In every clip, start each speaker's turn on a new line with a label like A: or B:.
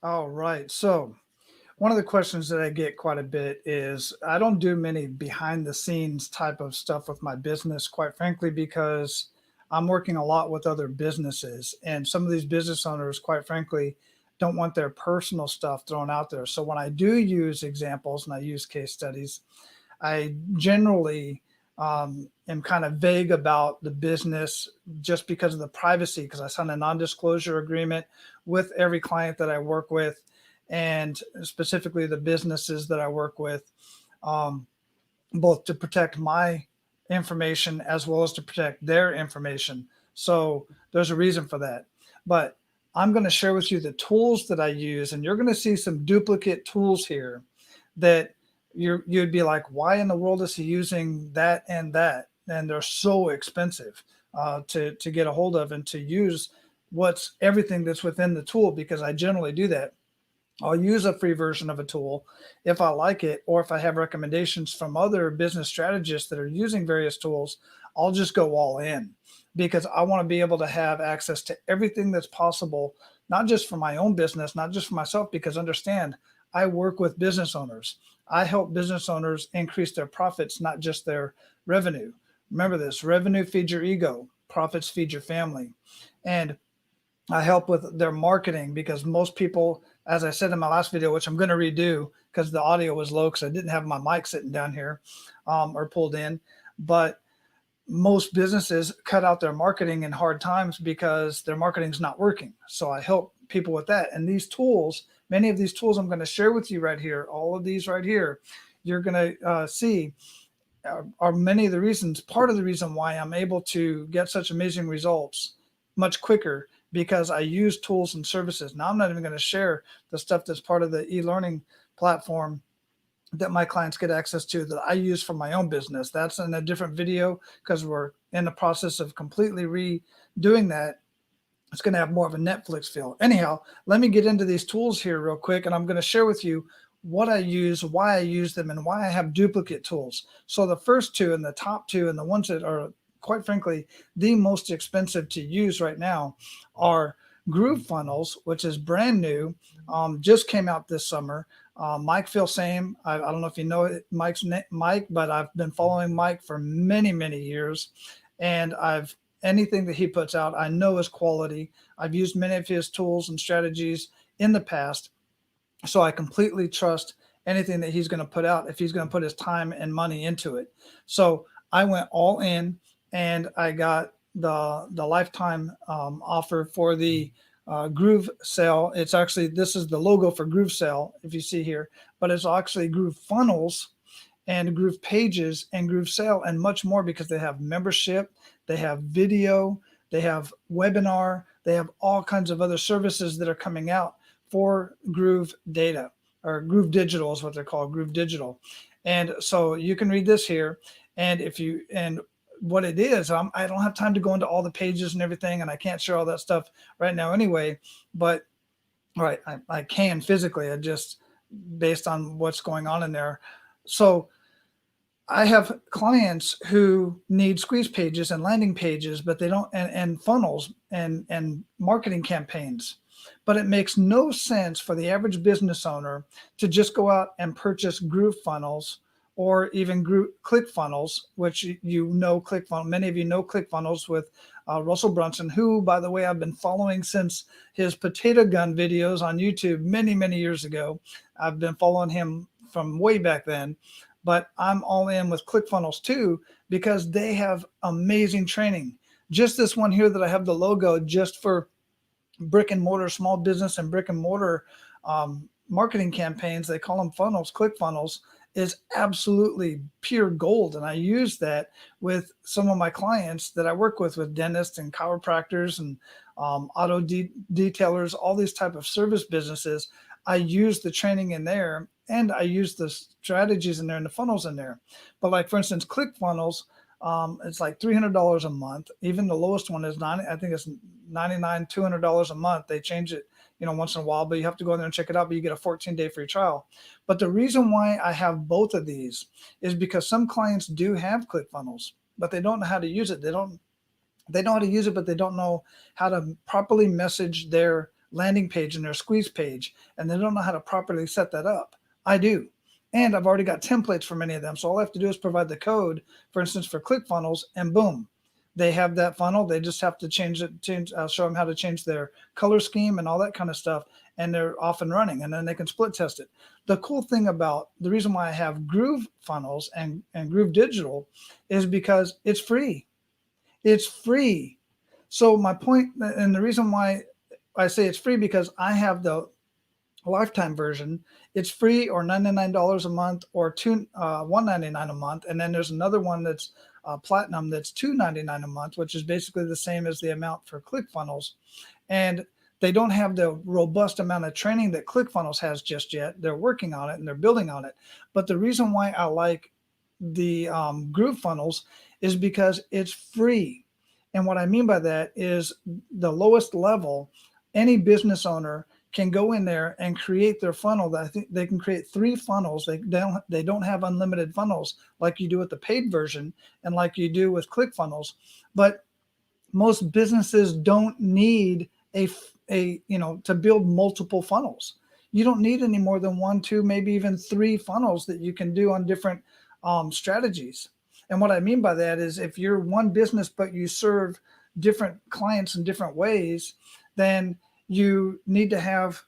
A: All right. So, one of the questions that I get quite a bit is I don't do many behind the scenes type of stuff with my business, quite frankly, because I'm working a lot with other businesses. And some of these business owners, quite frankly, don't want their personal stuff thrown out there. So, when I do use examples and I use case studies, I generally am kind of vague about the business just because of the privacy, because I signed a non disclosure agreement with every client that I work with, and specifically the businesses that I work with, um, both to protect my information as well as to protect their information. So there's a reason for that. But I'm going to share with you the tools that I use, and you're going to see some duplicate tools here that you'd be like, why in the world is he using that and that? And they're so expensive to get a hold of and to use what's everything that's within the tool, because I generally do that. I'll use a free version of a tool if I like it, or if I have recommendations from other business strategists that are using various tools, I'll just go all in because I want to be able to have access to everything that's possible, not just for my own business, not just for myself, because understand, I work with business owners. I help business owners increase their profits, not just their revenue. Remember this: revenue feeds your ego, profits feed your family. And I help with their marketing because most people, as I said in my last video, which I'm going to redo because the audio was low because I didn't have my mic sitting down here or pulled in. But most businesses cut out their marketing in hard times because their marketing is not working. So I help people with that. And these tools, many of these tools I'm going to share with you right here, all of these right here, you're going to see are many of the reasons, part of the reason why I'm able to get such amazing results much quicker because I use tools and services. Now, I'm not even going to share the stuff that's part of the e learning platform that my clients get access to that I use for my own business. That's in a different video because we're in the process of completely redoing that. It's going to have more of a Netflix feel. Anyhow, let me get into these tools here real quick, and I'm going to share with you what I use, why I use them, and why I have duplicate tools. So the first two and the top two and the ones that are quite frankly the most expensive to use right now are Groove Funnels, which is brand new, just came out this summer. Mike Phil Same. I don't know if you know it, Mike, but I've been following Mike for many years, and I've anything that he puts out, I know is quality. I've used many of his tools and strategies in the past, so I completely trust anything that he's going to put out if he's going to put his time and money into it. So I went all in, and I got the lifetime offer for the Groove sale. It's actually, this is the logo for Groove sale if you see here, but it's actually Groove Funnels and Groove Pages and Groove Sale and much more, because they have membership, they have video, they have webinar, they have all kinds of other services that are coming out for Groove Data, or Groove Digital is what they're called, Groove Digital. And so you can read this here. And if you, and what it is, I don't have time to go into all the pages and everything, and I can't share all that stuff right now anyway. But right, I can physically, I just, based on what's going on in there. So I have clients who need squeeze pages and landing pages, but they don't, and funnels and marketing campaigns. But it makes no sense for the average business owner to just go out and purchase Groove Funnels or even ClickFunnels, which you know ClickFunnels. Many of you know ClickFunnels with Russell Brunson, who, by the way, I've been following since his potato gun videos on YouTube many years ago. I've been following him from way back then, but I'm all in with ClickFunnels too because they have amazing training. Just this one here that I have the logo just for brick and mortar small business and brick and mortar marketing campaigns, they call them funnels, ClickFunnels, is absolutely pure gold. And I use that with some of my clients that I work with dentists and chiropractors and auto detailers, all these type of service businesses. I use the training in there, and I use the strategies in there and the funnels in there. But like, for instance, ClickFunnels, it's like $300 a month. Even the lowest one is I think it's $200 a month. They change it, once in a while, but you have to go in there and check it out. But you get a 14-day free trial. But the reason why I have both of these is because some clients do have ClickFunnels, but they don't know how to use it. They know how to use it, but they don't know how to properly message their landing page and their squeeze page, and they don't know how to properly set that up. I do. And I've already got templates for many of them. So all I have to do is provide the code, for instance, for ClickFunnels, and boom, they have that funnel. They just have to I'll show them how to change their color scheme and all that kind of stuff. And they're off and running, and then they can split test it. The cool thing about the reason why I have Groove Funnels and Groove Digital is because it's free. It's free. So my point, and the reason why I say it's free, because I have the lifetime version. It's free, or $99 a month, or $199 a month. And then there's another one that's platinum, that's $299 a month, which is basically the same as the amount for ClickFunnels. And they don't have the robust amount of training that ClickFunnels has just yet. They're working on it and they're building on it. But the reason why I like the Groove Funnels is because it's free. And what I mean by that is the lowest level, any business owner can go in there and create their funnel. I think they can create 3 funnels. They don't have unlimited funnels like you do with the paid version and like you do with ClickFunnels. But most businesses don't need to build multiple funnels. You don't need any more than 1, 2, maybe even 3 funnels that you can do on different strategies. And what I mean by that is, if you're one business but you serve different clients in different ways, then you need to have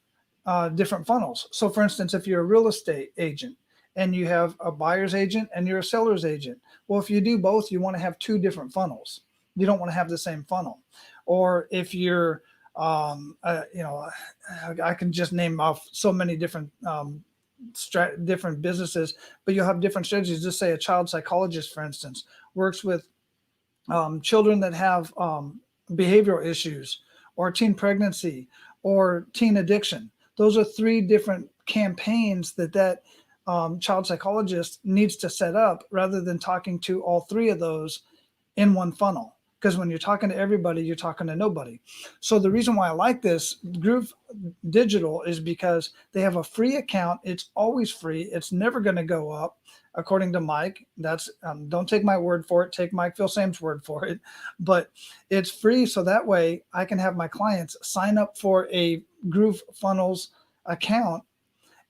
A: different funnels. So for instance, if you're a real estate agent and you have a buyer's agent and you're a seller's agent, well, if you do both, you want to have 2 different funnels. You don't want to have the same funnel. Or if you're I can just name off so many different different businesses, but you'll have different strategies. Just say a child psychologist, for instance, works with children that have behavioral issues, or teen pregnancy, or teen addiction. Those are 3 different campaigns that child psychologist needs to set up, rather than talking to all 3 of those in one funnel. Because when you're talking to everybody, you're talking to nobody. So the reason why I like this Groove Digital is because they have a free account. It's always free. It's never going to go up, according to Mike. That's don't take my word for it. Take Mike Filsame's word for it. But it's free, so that way I can have my clients sign up for a Groove Funnels account,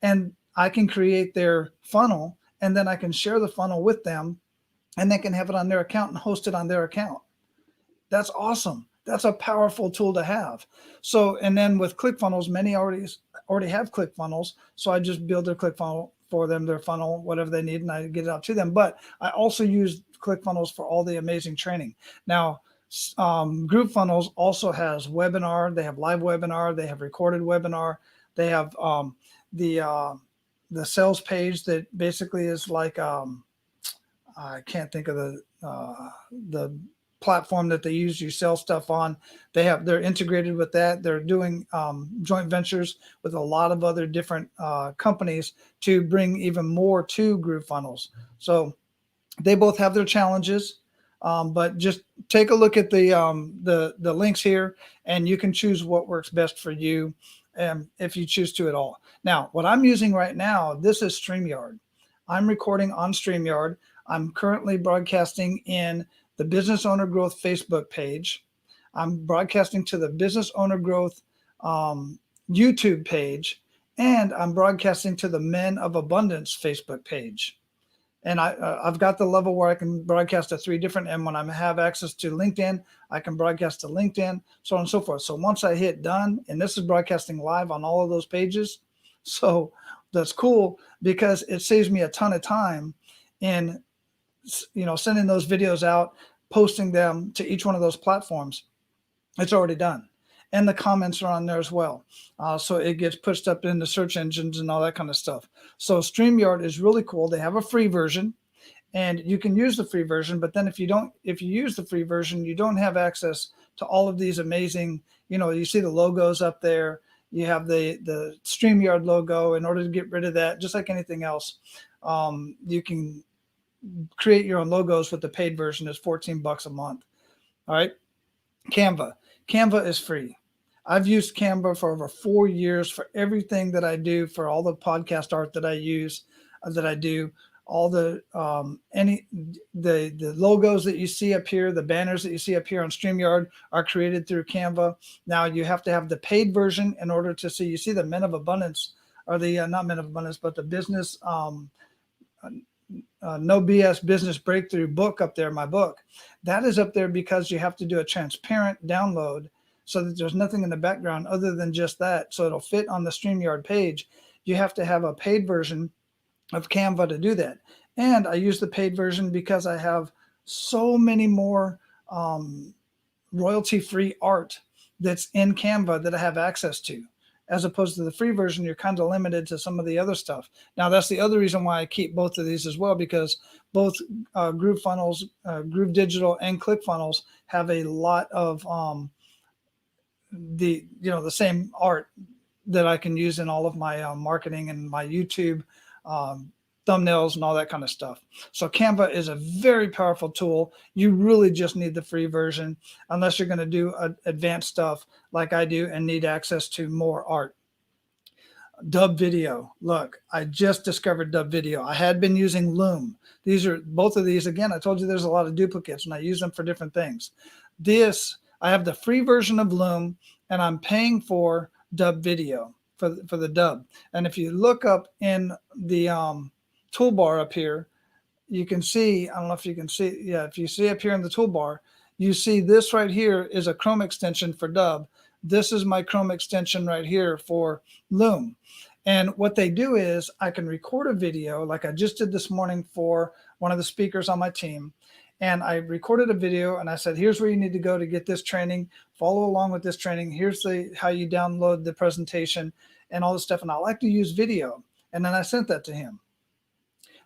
A: and I can create their funnel, and then I can share the funnel with them, and they can have it on their account and host it on their account. That's awesome. That's a powerful tool to have. So, and then with ClickFunnels, many already have ClickFunnels. So I just build their ClickFunnel for them, their funnel, whatever they need, and I get it out to them. But I also use ClickFunnels for all the amazing training. Now, Groove Funnels also has webinar. They have live webinar. They have recorded webinar. They have the sales page that basically is like I can't think of the platform that they use. You sell stuff on. They're integrated with that. They're doing joint ventures with a lot of other different companies to bring even more to Groove Funnels. So they both have their challenges, but just take a look at the links here, and you can choose what works best for you, if you choose to at all. Now, what I'm using right now, this is StreamYard. I'm recording on StreamYard. I'm currently broadcasting in the Business Owner Growth Facebook page. I'm broadcasting to the Business Owner Growth YouTube page, and I'm broadcasting to the Men of Abundance Facebook page. And I've got the level where I can broadcast to 3 different, and when I have access to LinkedIn, I can broadcast to LinkedIn, so on and so forth. So once I hit done, and this is broadcasting live on all of those pages, so that's cool, because it saves me a ton of time in sending those videos out, posting them to each one of those platforms. It's already done. And the comments are on there as well. So it gets pushed up in the search engines and all that kind of stuff. So StreamYard is really cool. They have a free version, and you can use the free version, but then if you use the free version, you don't have access to all of these amazing, you see the logos up there. You have the StreamYard logo. In order to get rid of that, just like anything else, you can create your own logos with the paid version. Is $14 a month. All right. Canva is free. I've used Canva for over 4 years for everything that I do, for all the podcast art that I use, that I do, all the the logos that you see up here, the banners that you see up here on StreamYard are created through Canva. Now you have to have the paid version in order to see. You see the Men of Abundance, or the not Men of Abundance, but the business No BS Business Breakthrough book up there. My book, that is up there because you have to do a transparent download so that there's nothing in the background other than just that. So it'll fit on the StreamYard page. You have to have a paid version of Canva to do that. And I use the paid version because I have so many more royalty-free art that's in Canva that I have access to. As opposed to the free version, you're kind of limited to some of the other stuff. Now, that's the other reason why I keep both of these as well, because both Groove Funnels, Groove Digital, and ClickFunnels have a lot of the same art that I can use in all of my marketing and my YouTube thumbnails and all that kind of stuff. So Canva is a very powerful tool. You really just need the free version unless you're going to do advanced stuff like I do and need access to more art. Dub Video. Look, I just discovered Dub Video. I had been using Loom. These are both of these. Again, I told you there's a lot of duplicates and I use them for different things. I have the free version of Loom and I'm paying for Dub Video for the dub. And if you look up in the toolbar up here, you can see, I don't know if you can see, yeah, if you see up here in the toolbar, you see this right here is a Chrome extension for Dub. This is my Chrome extension right here for Loom. And what they do is I can record a video like I just did this morning for one of the speakers on my team. And I recorded a video and I said, here's where you need to go to get this training, follow along with this training. Here's how you download the presentation and all this stuff. And I like to use video. And then I sent that to him.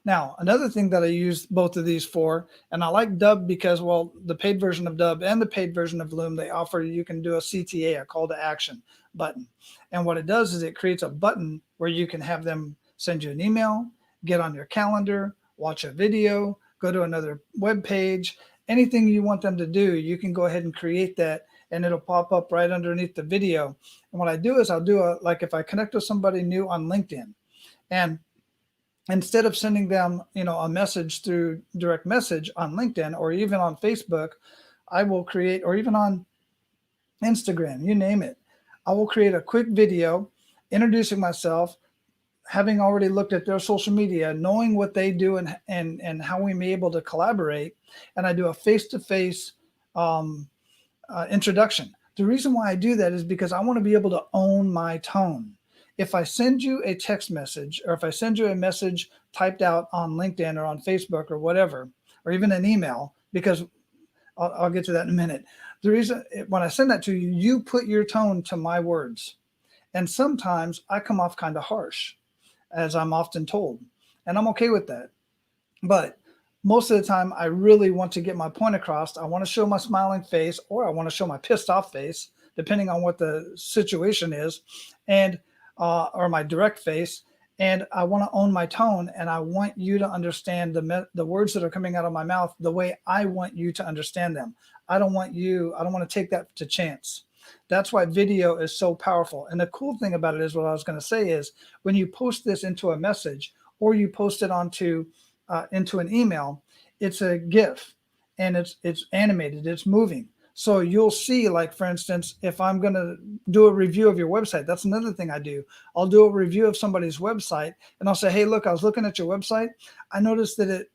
A: Now, another thing that I use both of these for, and I like Dub because, well, the paid version of Dub and the paid version of Loom, they offer you can do a CTA, a call to action button. And what it does is it creates a button where you can have them send you an email, get on your calendar, watch a video, go to another web page, anything you want them to do, you can go ahead and create that and it'll pop up right underneath the video. And what I do is I'll do like if I connect with somebody new on LinkedIn, and instead of sending them, a message through direct message on LinkedIn or even on Facebook, I will create, or even on Instagram, you name it, I will create a quick video introducing myself, having already looked at their social media, knowing what they do and how we may be able to collaborate. And I do a face-to-face introduction. The reason why I do that is because I want to be able to own my tone. If I send you a text message, or if I send you a message typed out on LinkedIn or on Facebook or whatever, or even an email, because I'll get to that in a minute. The reason when I send that to you, you put your tone to my words. And sometimes I come off kind of harsh, as I'm often told, and I'm okay with that. But most of the time, I really want to get my point across. I want to show my smiling face, or I want to show my pissed off face, depending on what the situation is. And or my direct face, and I want to own my tone, and I want you to understand the words that are coming out of my mouth the way I want you to understand them. I don't want to take that to chance. That's why video is so powerful. And the cool thing about it is, what I was going to say is, when you post this into a message or you post it into an email, it's a GIF and it's animated, it's moving. So you'll see, like, for instance, if I'm going to do a review of your website, that's another thing I do. I'll do a review of somebody's website and I'll say, hey, look, I was looking at your website. I noticed that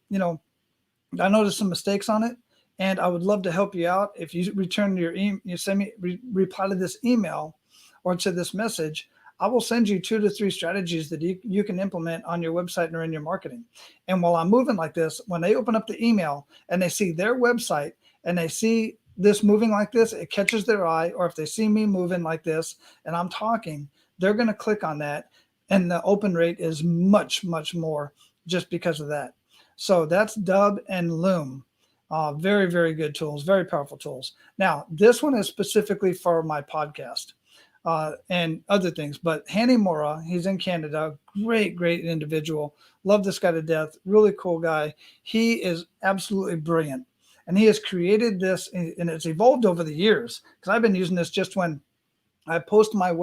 A: I noticed some mistakes on it, and I would love to help you out. If you return you send me, reply to this email or to this message, I will send you 2 to 3 strategies that you can implement on your website or in your marketing. And while I'm moving like this, when they open up the email and they see their website and they see this moving like this, it catches their eye. Or if they see me moving like this and I'm talking, they're going to click on that. And the open rate is much, much more just because of that. So that's Dub and Loom. Very, very good tools, very powerful tools. Now, this one is specifically for my podcast and other things. But Hanny Mora, he's in Canada, great individual. Love this guy to death. Really cool guy. He is absolutely brilliant. And he has created this, and it's evolved over the years, because I've been using this just when I post my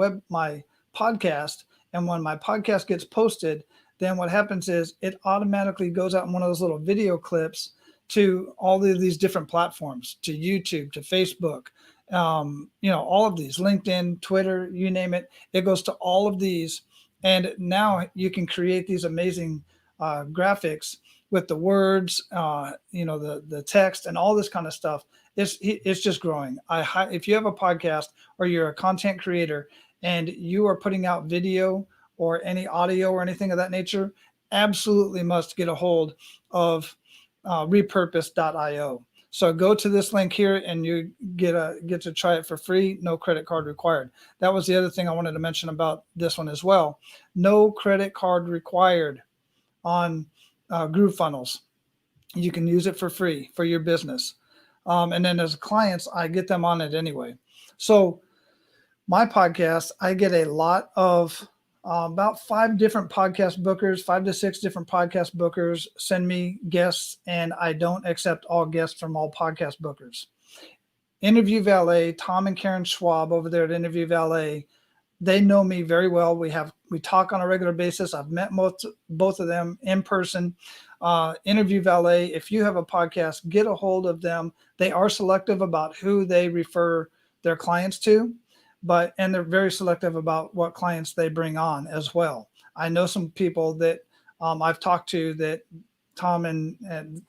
A: podcast, and when my podcast gets posted, then what happens is it automatically goes out in one of those little video clips to all of these different platforms, to YouTube, to Facebook, all of these, LinkedIn, Twitter, you name it. It goes to all of these. And now you can create these amazing graphics with the words, the text and all this kind of stuff. It's just growing. If you have a podcast or you're a content creator and you are putting out video or any audio or anything of that nature, absolutely must get a hold of repurpose.io. So go to this link here and you get to try it for free. No credit card required. That was the other thing I wanted to mention about this one as well. No credit card required on GrooveFunnels. You can use it for free for your business. And then as clients, I get them on it anyway. So my podcast, I get a lot of about 5 different podcast bookers, 5 to 6 different podcast bookers send me guests, and I don't accept all guests from all podcast bookers. Interview Valet, Tom and Karen Schwab over there at Interview Valet, they know me very well. We talk on a regular basis. I've met both of them in person. Interview Valet, if you have a podcast, get a hold of them. They are selective about who they refer their clients to, and they're very selective about what clients they bring on as well. I know some people that I've talked to that Tom and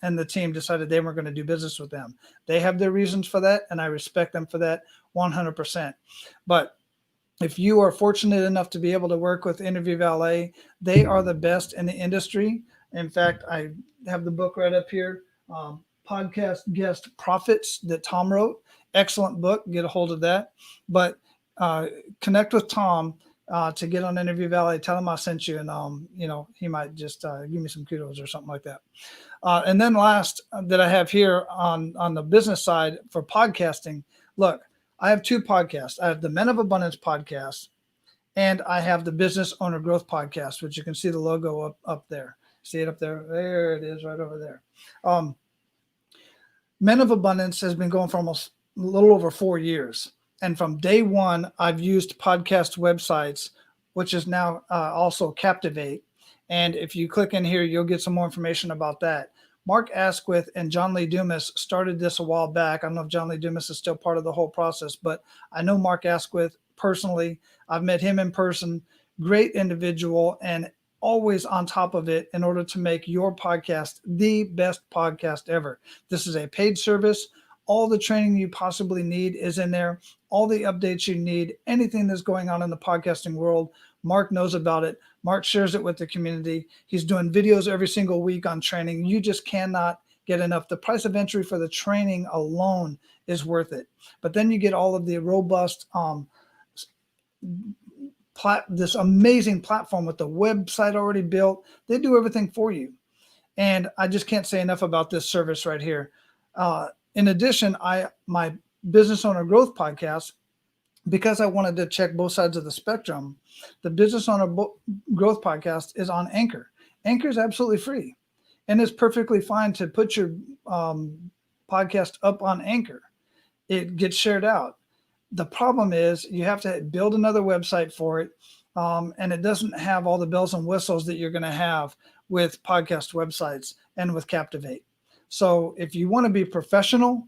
A: the team decided they weren't going to do business with them. They have their reasons for that, and I respect them for that 100%. But if you are fortunate enough to be able to work with Interview Valet, they are the best in the industry. In fact, I have the book right up here, Podcast Guest Profits, that Tom wrote. Excellent book. Get a hold of that. But connect with Tom to get on Interview Valet. Tell him I sent you, and he might just give me some kudos or something like that. And then last that I have here on the business side for podcasting, look, I have 2 podcasts. I have the Men of Abundance podcast, and I have the Business Owner Growth podcast, which you can see the logo up there. See it up there? There it is, right over there. Men of Abundance has been going for almost a little over 4 years. And from day one, I've used podcast websites, which is now also Captivate. And if you click in here, you'll get some more information about that. Mark Asquith and John Lee Dumas started this a while back. I don't know if John Lee Dumas is still part of the whole process, but I know Mark Asquith personally. I've met him in person. Great individual and always on top of it in order to make your podcast the best podcast ever. This is a paid service. All the training you possibly need is in there. All the updates you need, anything that's going on in the podcasting world, Mark knows about it. Mark shares it with the community. He's doing videos every single week on training. You just cannot get enough. The price of entry for the training alone is worth it. But then you get all of the robust, this amazing platform with the website already built. They do everything for you. And I just can't say enough about this service right here. In addition, my Business Owner Growth podcast, because I wanted to check both sides of the spectrum, the Business Owner Growth podcast is on Anchor. Anchor is absolutely free, and it's perfectly fine to put your podcast up on Anchor. It gets shared out. The problem is you have to build another website for it, and it doesn't have all the bells and whistles that you're going to have with podcast websites and with Captivate. So if you want to be professional,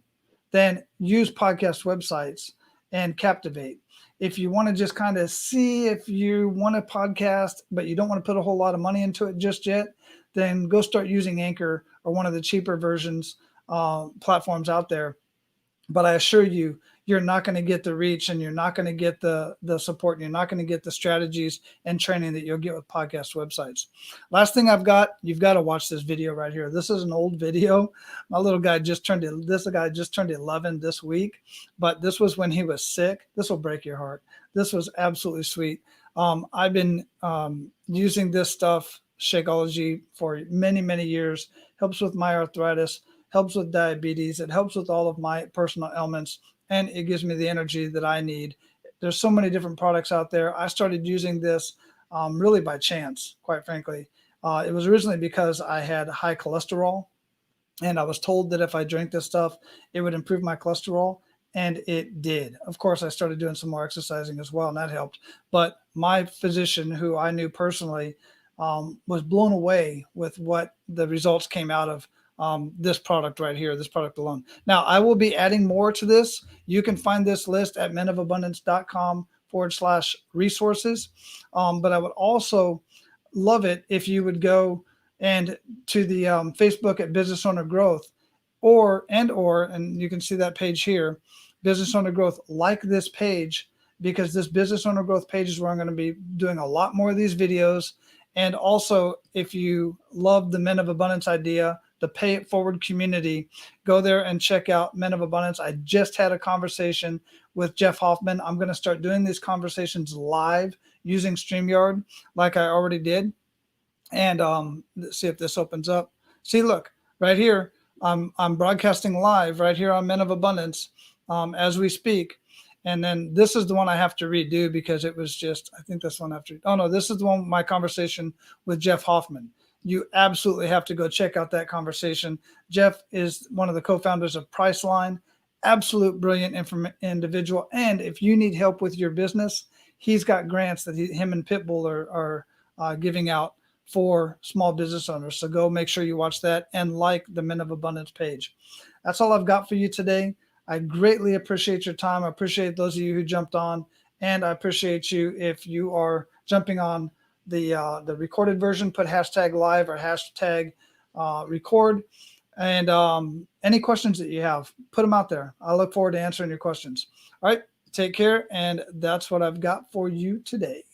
A: then use podcast websites and Captivate. If you want to just kind of see if you want a podcast, but you don't want to put a whole lot of money into it just yet, then go start using Anchor or one of the cheaper versions platforms out there. But I assure you, you're not going to get the reach, and you're not going to get the support, and you're not going to get the strategies and training that you'll get with podcast websites. Last thing you've got to watch this video right here. This is an old video. My little guy just turned 11 this week, but this was when he was sick. This will break your heart. This was absolutely sweet. I've been using this stuff, Shakeology, for many, many years. Helps with my arthritis, helps with diabetes. It helps with all of my personal ailments, and it gives me the energy that I need. There's so many different products out there. I started using this really by chance, quite frankly. It was originally because I had high cholesterol, and I was told that if I drank this stuff, it would improve my cholesterol, and it did. Of course, I started doing some more exercising as well, and that helped. But my physician, who I knew personally, was blown away with what the results came out of this product right here, this product alone. Now, I will be adding more to this. You can find this list at menofabundance.com/resources. But I would also love it if you would go and to the Facebook at Business Owner Growth, and you can see that page here, Business Owner Growth. Like this page, because this Business Owner Growth page is where I'm going to be doing a lot more of these videos. And also, if you love the Men of Abundance idea, the Pay It Forward community, go there and check out Men of Abundance. I just had a conversation with Jeff Hoffman. I'm going to start doing these conversations live using StreamYard like I already did. And let's see if this opens up. See, look, right here, I'm broadcasting live right here on Men of Abundance as we speak. And then this is the one I have to redo because it was just, I think this one after. Oh, no, this is the one, my conversation with Jeff Hoffman. You absolutely have to go check out that conversation. Jeff is one of the co-founders of Priceline, absolute brilliant individual. And if you need help with your business, he's got grants that him and Pitbull are giving out for small business owners. So go make sure you watch that and like the Men of Abundance page. That's all I've got for you today. I greatly appreciate your time. I appreciate those of you who jumped on, and I appreciate you if you are jumping on the recorded version. Put hashtag live or hashtag record. And any questions that you have, put them out there. I look forward to answering your questions. All right, take care. And that's what I've got for you today.